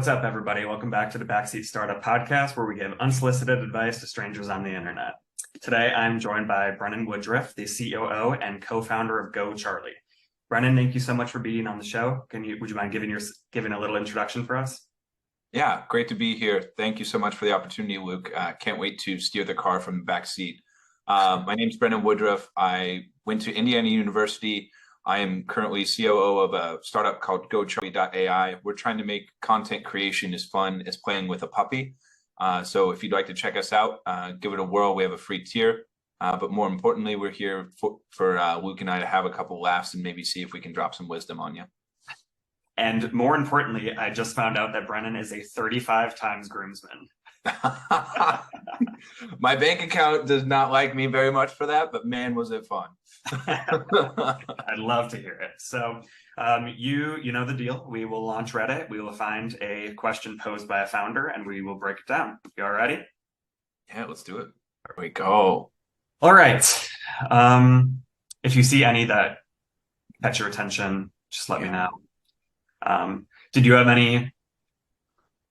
What's up, everybody? Welcome back to the Backseat Startup Podcast, where we give unsolicited advice to strangers on the internet. Today, I'm joined by Brennan Woodruff, the COO and co-founder of GoCharlie. Brennan, thank you so much for being on the show. Would you mind giving a little introduction for us? Yeah, great to be here. Thank you so much for the opportunity, Luke. Can't wait to steer the car from the back seat. My name's Brennan Woodruff. I went to Indiana University. I am currently COO of a startup called GoCharlie.ai. We're trying to make content creation as fun as playing with a puppy. So if you'd like to check us out, give it a whirl. We have a free tier. But more importantly, we're here for Luke and I to have a couple laughs and maybe see if we can drop some wisdom on you. And more importantly, I just found out that Brennan is a 35 times groomsman. My bank account does not like me very much for that, but man, was it fun. I'd love to hear it. So you know the deal. We will launch Reddit. We will find a question posed by a founder and we will break it down. You all ready? Yeah, let's do it. There we go. All right. If you see any that catch your attention, just let me know. Did you have any?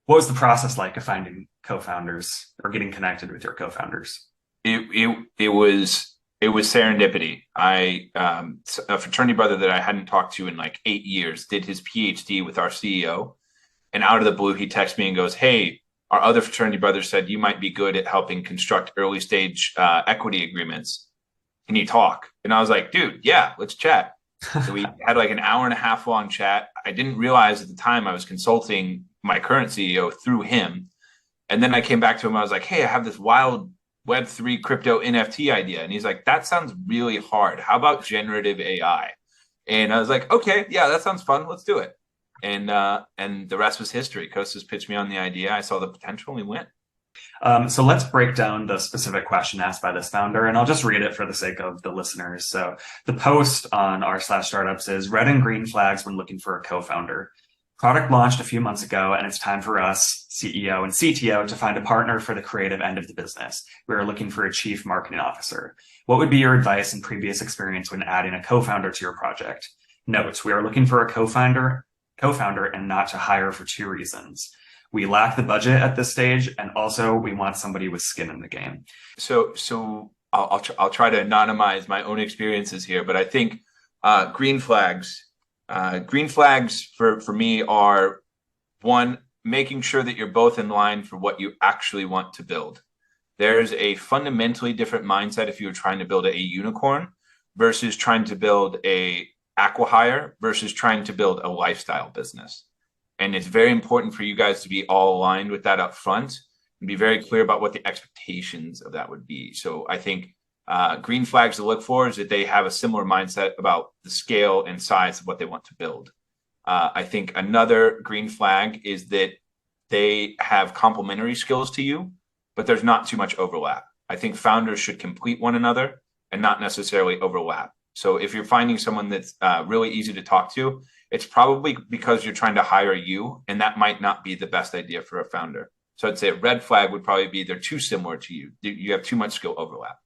What was the process like of finding co-founders or getting connected with your co-founders? It was serendipity. A fraternity brother that I hadn't talked to in like 8 years did his PhD with our CEO, and out of the blue he texts me and goes, "Hey, our other fraternity brother said you might be good at helping construct early stage equity agreements. Can you talk?" And I was like, "Dude, yeah, let's chat." So we had like an hour and a half long chat. I didn't realize at the time I was consulting my current CEO through him. And then I came back to him. I was like, "Hey, I have this wild Web3 crypto NFT idea." And he's like, "That sounds really hard. How about generative AI?" And I was like, "Okay, yeah, that sounds fun. Let's do it." And the rest was history. Kostas pitched me on the idea. I saw the potential and we went. So let's break down the specific question asked by this founder, and I'll just read it for the sake of the listeners. So the post on r/startups is red and green flags when looking for a co-founder. Product launched a few months ago, and it's time for us, CEO and CTO, to find a partner for the creative end of the business. We are looking for a chief marketing officer. What would be your advice and previous experience when adding a co-founder to your project? Note, we are looking for a co-founder and not to hire for two reasons. We lack the budget at this stage, and also we want somebody with skin in the game. So I'll try to anonymize my own experiences here, but I think green flags for me are, one, making sure that you're both in line for what you actually want to build. There's a fundamentally different mindset if you're trying to build a unicorn versus trying to build a acqui-hire versus trying to build a lifestyle business. And it's very important for you guys to be all aligned with that up front and be very clear about what the expectations of that would be. So I think green flags to look for is that they have a similar mindset about the scale and size of what they want to build. I think another green flag is that they have complementary skills to you, but there's not too much overlap. I think founders should complete one another and not necessarily overlap. So if you're finding someone that's really easy to talk to, it's probably because you're trying to hire you, and that might not be the best idea for a founder. So I'd say a red flag would probably be they're too similar to you. You have too much skill overlap.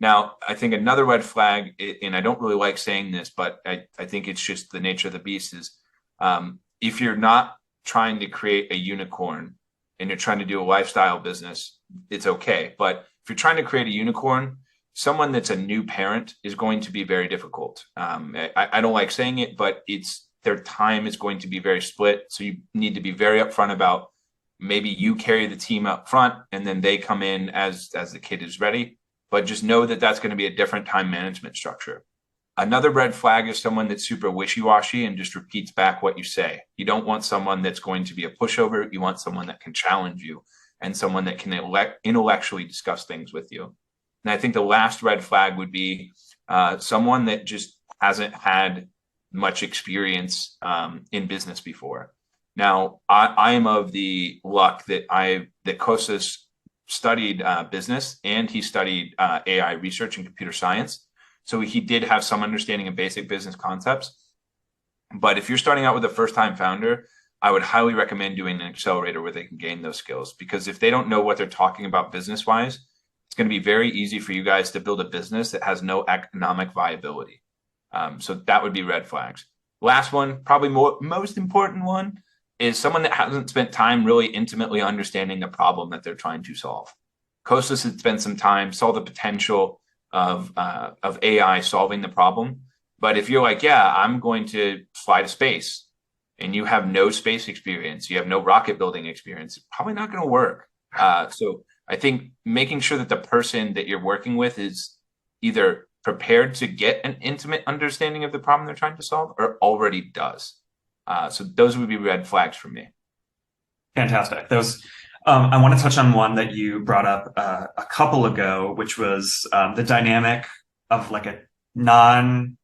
Now, I think another red flag, and I don't really like saying this, but I think it's just the nature of the beast, is if you're not trying to create a unicorn and you're trying to do a lifestyle business, it's okay. But if you're trying to create a unicorn, someone that's a new parent is going to be very difficult. I don't like saying it, but their time is going to be very split. So you need to be very upfront about maybe you carry the team up front and then they come in as the kid is ready. But just know that that's going to be a different time management structure. Another red flag is someone that's super wishy-washy and just repeats back what you say. You don't want someone that's going to be a pushover. You want someone that can challenge you and someone that can intellectually discuss things with you. And I think the last red flag would be someone that just hasn't had much experience in business before. Now, I am of the luck that Kostas studied business and he studied AI research and computer science. So he did have some understanding of basic business concepts. But if you're starting out with a first-time founder, I would highly recommend doing an accelerator where they can gain those skills. Because if they don't know what they're talking about business-wise, it's going to be very easy for you guys to build a business that has no economic viability. So that would be red flags. Last one, probably most important one, is someone that hasn't spent time really intimately understanding the problem that they're trying to solve. Costas had spent some time, saw the potential of AI solving the problem. But if you're like, yeah, I'm going to fly to space, and you have no space experience, you have no rocket building experience, it's probably not going to work. So I think making sure that the person that you're working with is either prepared to get an intimate understanding of the problem they're trying to solve or already does. So those would be red flags for me. Fantastic. Those, I want to touch on one that you brought up a couple ago, which was the dynamic of like a non-business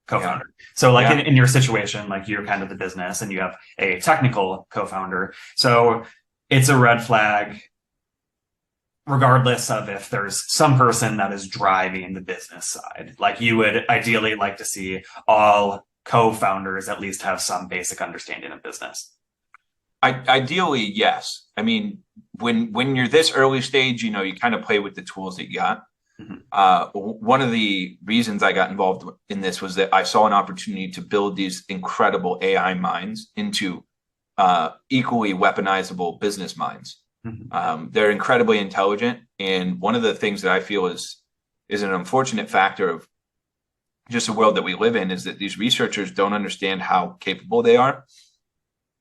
co-founder. Yeah. So like in your situation, like you're kind of the business and you have a technical co-founder. So it's a red flag regardless of if there's some person that is driving the business side. Like you would ideally like to see all co-founders at least have some basic understanding of business. Ideally, yes. I mean, when you're this early stage, you kind of play with the tools that you got. Mm-hmm. One of the reasons I got involved in this was that I saw an opportunity to build these incredible AI minds into equally weaponizable business minds. Mm-hmm. They're incredibly intelligent. And one of the things that I feel is an unfortunate factor of just the world that we live in is that these researchers don't understand how capable they are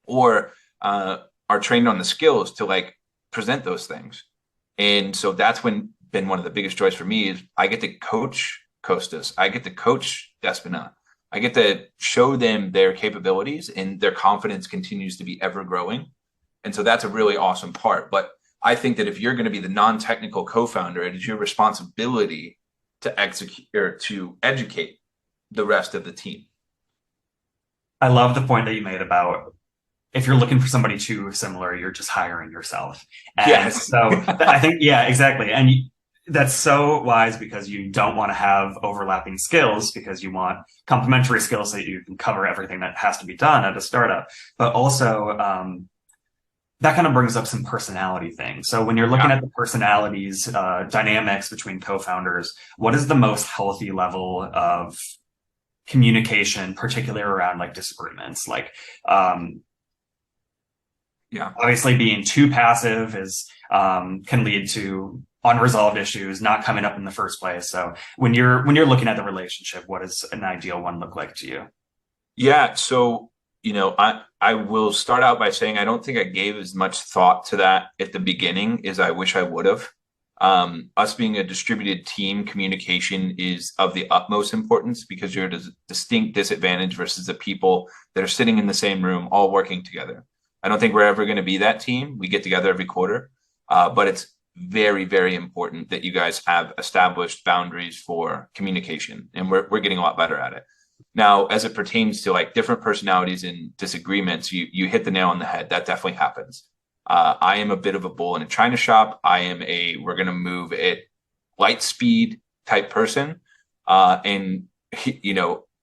or are trained on the skills to like present those things. And so that's been one of the biggest joys for me is I get to coach Costas. I get to coach Despina. I get to show them their capabilities and their confidence continues to be ever growing. And so that's a really awesome part. But I think that if you're going to be the non-technical co-founder, it is your responsibility to execute or to educate the rest of the team. I love the point that you made about if you're looking for somebody too similar, you're just hiring yourself. And yes. So I think, yeah, exactly. And that's so wise because you don't want to have overlapping skills because you want complementary skills so that you can cover everything that has to be done at a startup. But also, that kind of brings up some personality things. So when you're looking at the personalities, dynamics between co-founders, what is the most healthy level of communication, particularly around like disagreements? Like, obviously being too passive can lead to unresolved issues not coming up in the first place. So when you're looking at the relationship, what does an ideal one look like to you? Yeah. So, I will start out by saying I don't think I gave as much thought to that at the beginning as I wish I would have. Us being a distributed team, communication is of the utmost importance because you're at a distinct disadvantage versus the people that are sitting in the same room, all working together. I don't think we're ever going to be that team. We get together every quarter, but it's very, very important that you guys have established boundaries for communication, and we're getting a lot better at it. Now, as it pertains to like different personalities and disagreements, you hit the nail on the head. That definitely happens. I am a bit of a bull in a china shop. I am we're going to move at light speed type person. And,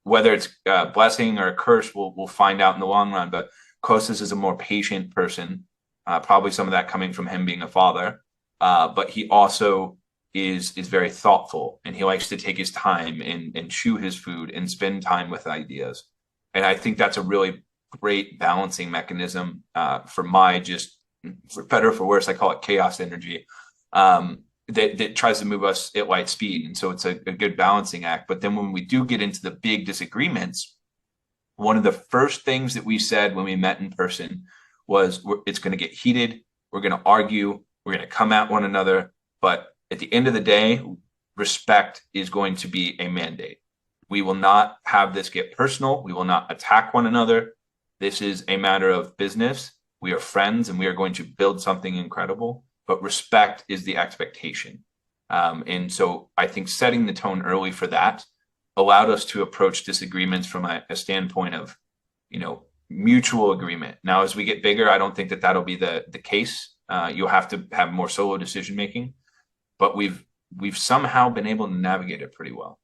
whether it's a blessing or a curse, we'll find out in the long run. But Costas is a more patient person, probably some of that coming from him being a father. But he also is very thoughtful and he likes to take his time and chew his food and spend time with ideas. And I think that's a really great balancing mechanism for my for better or for worse, I call it chaos energy, that tries to move us at light speed. And so it's a good balancing act. But then when we do get into the big disagreements, one of the first things that we said when we met in person was it's going to get heated. We're going to argue. We're going to come at one another. But at the end of the day, respect is going to be a mandate. We will not have this get personal. We will not attack one another. This is a matter of business. We are friends and we are going to build something incredible, but respect is the expectation. And so I think setting the tone early for that allowed us to approach disagreements from a standpoint of, mutual agreement. Now, as we get bigger, I don't think that that'll be the case. You'll have to have more solo decision-making, but we've somehow been able to navigate it pretty well.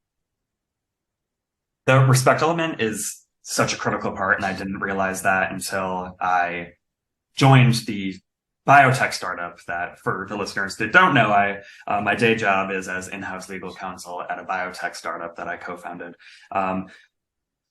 The respect element is such a critical part, and I didn't realize that until I joined the biotech startup that, for the listeners that don't know, my day job is as in-house legal counsel at a biotech startup that I co-founded.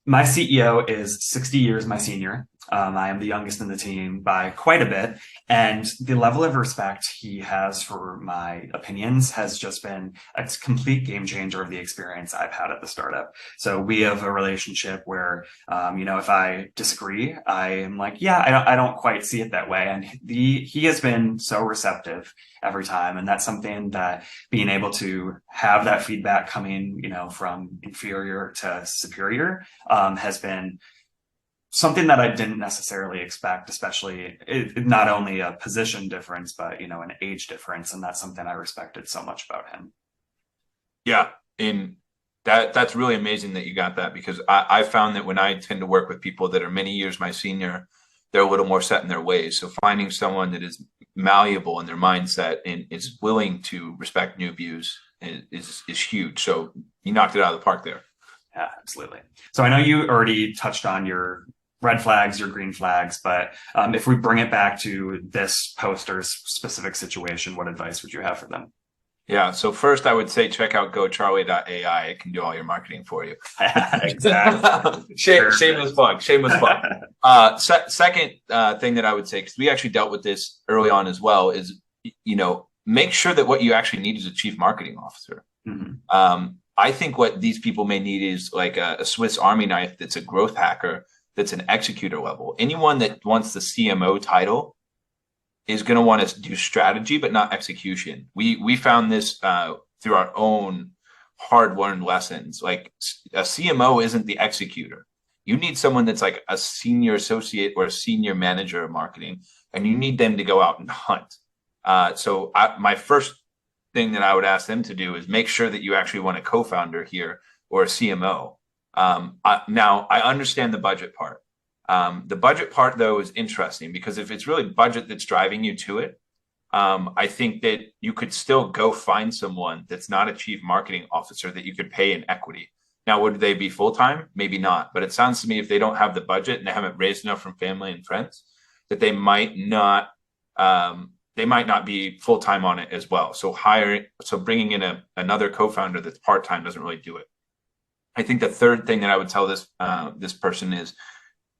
My CEO is 60 years my senior. I am the youngest in the team by quite a bit. And the level of respect he has for my opinions has just been a complete game changer of the experience I've had at the startup. So we have a relationship where, if I disagree, I am like, yeah, I don't quite see it that way. And he has been so receptive every time. And that's something that being able to have that feedback coming, from inferior to superior, has been something that I didn't necessarily expect, especially not only a position difference, but, an age difference. And that's something I respected so much about him. Yeah. And that's really amazing that you got that, because I found that when I tend to work with people that are many years my senior, they're a little more set in their ways. So finding someone that is malleable in their mindset and is willing to respect new views is huge. So you knocked it out of the park there. Yeah, absolutely. So I know you already touched on your red flags, your green flags, but if we bring it back to this poster's specific situation, what advice would you have for them? Yeah. So first I would say, check out GoCharlie.ai. It can do all your marketing for you. Exactly. Shameless plug. Second thing that I would say, because we actually dealt with this early on as well, is, make sure that what you actually need is a chief marketing officer. Mm-hmm. I think what these people may need is like a Swiss Army knife that's a growth hacker, that's an executor level. Anyone that wants the CMO title is going to want to do strategy, but not execution. We found this through our own hard-learned lessons. Like, a CMO isn't the executor. You need someone that's like a senior associate or a senior manager of marketing, and you need them to go out and hunt. So my first thing that I would ask them to do is make sure that you actually want a co-founder here or a CMO. Now, I understand the budget part. The budget part, though, is interesting, because if it's really budget that's driving you to it, I think that you could still go find someone that's not a chief marketing officer that you could pay in equity. Now, would they be full-time? Maybe not. But it sounds to me, if they don't have the budget and they haven't raised enough from family and friends, that they might not be full-time on it as well. So bringing in another co-founder that's part-time doesn't really do it. I think the third thing that I would tell this person is,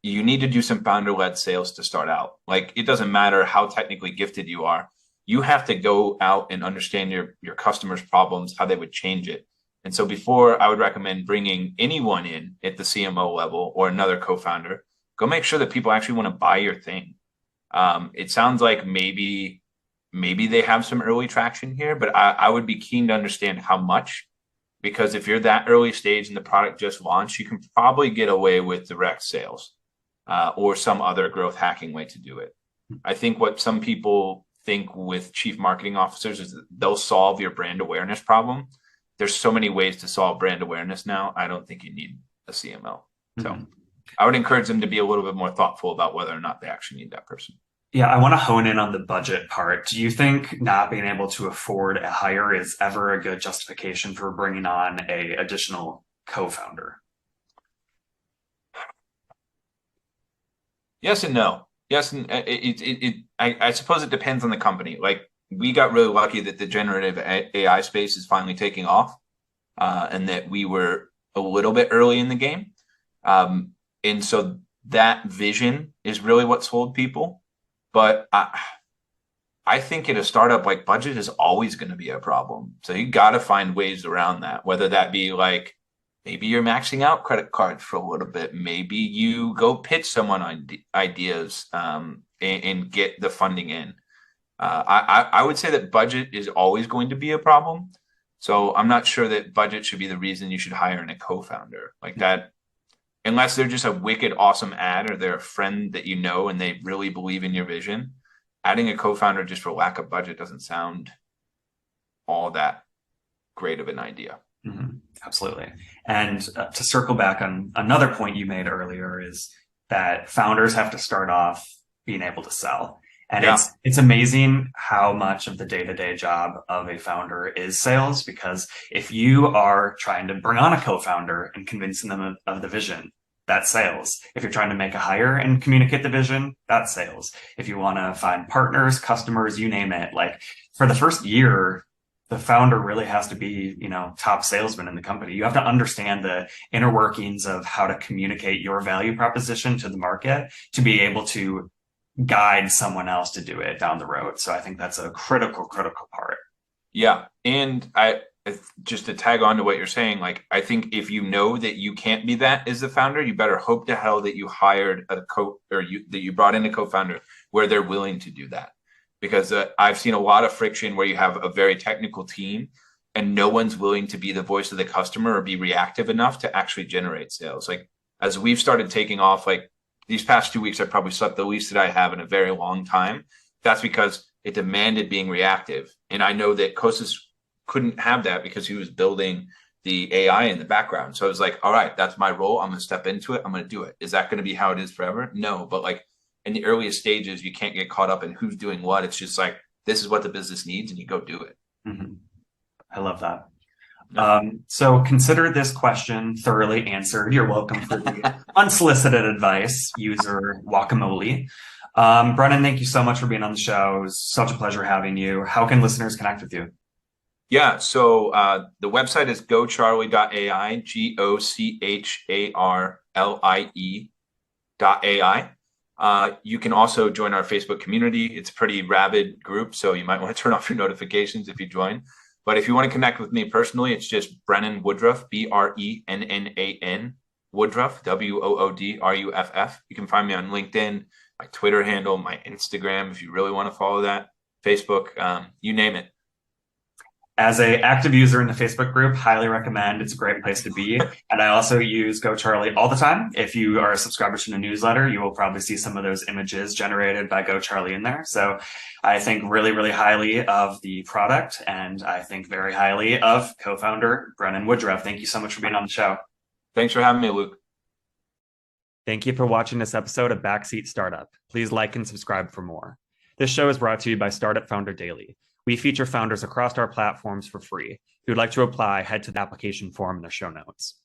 you need to do some founder-led sales to start out. Like, it doesn't matter how technically gifted you are. You have to go out and understand your customers' problems, how they would change it. And so before I would recommend bringing anyone in at the CMO level or another co-founder, go make sure that people actually want to buy your thing. It sounds like maybe they have some early traction here, but I would be keen to understand how much, because if you're that early stage and the product just launched, you can probably get away with direct sales or some other growth hacking way to do it. I think what some people think with chief marketing officers is that they'll solve your brand awareness problem. There's so many ways to solve brand awareness now. I don't think you need a CMO. So I would encourage them to be a little bit more thoughtful about whether or not they actually need that person. Yeah, I want to hone in on the budget part. Do you think not being able to afford a hire is ever a good justification for bringing on an additional co-founder? Yes and no. Yes, and I suppose it depends on the company. Like, we got really lucky that the generative AI space is finally taking off, and that we were a little bit early in the game. And so that vision is really what sold people. But I think in a startup, like, budget is always going to be a problem. So you got to find ways around that, whether that be like, maybe you're maxing out credit cards for a little bit. Maybe you go pitch someone on ideas and get the funding in. I would say that budget is always going to be a problem. So I'm not sure that budget should be the reason you should hire a co-founder like that, unless they're just a wicked awesome ad or they're a friend that you know and they really believe in your vision. Adding a co-founder just for lack of budget doesn't sound all that great of an idea. Mm-hmm. Absolutely. And to circle back on another point you made earlier is that founders have to start off being able to sell. And it's amazing how much of the day-to-day job of a founder is sales, because if you are trying to bring on a co-founder and convincing them of the vision, that's sales. If you're trying to make a hire and communicate the vision, that's sales. If you want to find partners, customers, you name it, like, for the first year, the founder really has to be, top salesman in the company. You have to understand the inner workings of how to communicate your value proposition to the market to be able to guide someone else to do it down the road. So I think that's a critical part. Yeah. And just to tag on to what you're saying, like, I think if you know that you can't be that as the founder, you better hope to hell that you hired that you brought in a co-founder where they're willing to do that. Because I've seen a lot of friction where you have a very technical team and no one's willing to be the voice of the customer or be reactive enough to actually generate sales. Like, as we've started taking off, like these past 2 weeks, I probably slept the least that I have in a very long time. That's because it demanded being reactive. And I know that Kostas couldn't have that because he was building the AI in the background. So I was like, all right, that's my role. I'm going to step into it. I'm going to do it. Is that going to be how it is forever? No, but like, in the earliest stages, you can't get caught up in who's doing what. It's just like, this is what the business needs, and you go do it. Mm-hmm. I love that. So consider this question thoroughly answered. You're welcome for the unsolicited advice, user Guacamole. Brennan, thank you so much for being on the show. It was such a pleasure having you. How can listeners connect with you? Yeah, so the website is GoCharlie.ai, GoCharlie.ai. You can also join our Facebook community. It's a pretty rabid group, so you might want to turn off your notifications if you join. But if you want to connect with me personally, it's just Brennan Woodruff, Brennan Woodruff, Woodruff. You can find me on LinkedIn, my Twitter handle, my Instagram, if you really want to follow that, Facebook, you name it. As an active user in the Facebook group, highly recommend. It's a great place to be. And I also use GoCharlie all the time. If you are a subscriber to the newsletter, you will probably see some of those images generated by GoCharlie in there. So I think really, really highly of the product, and I think very highly of co-founder Brennan Woodruff. Thank you so much for being on the show. Thanks for having me, Luke. Thank you for watching this episode of Backseat Startup. Please like and subscribe for more. This show is brought to you by Startup Founder Daily. We feature founders across our platforms for free. If you'd like to apply, head to the application form in the show notes.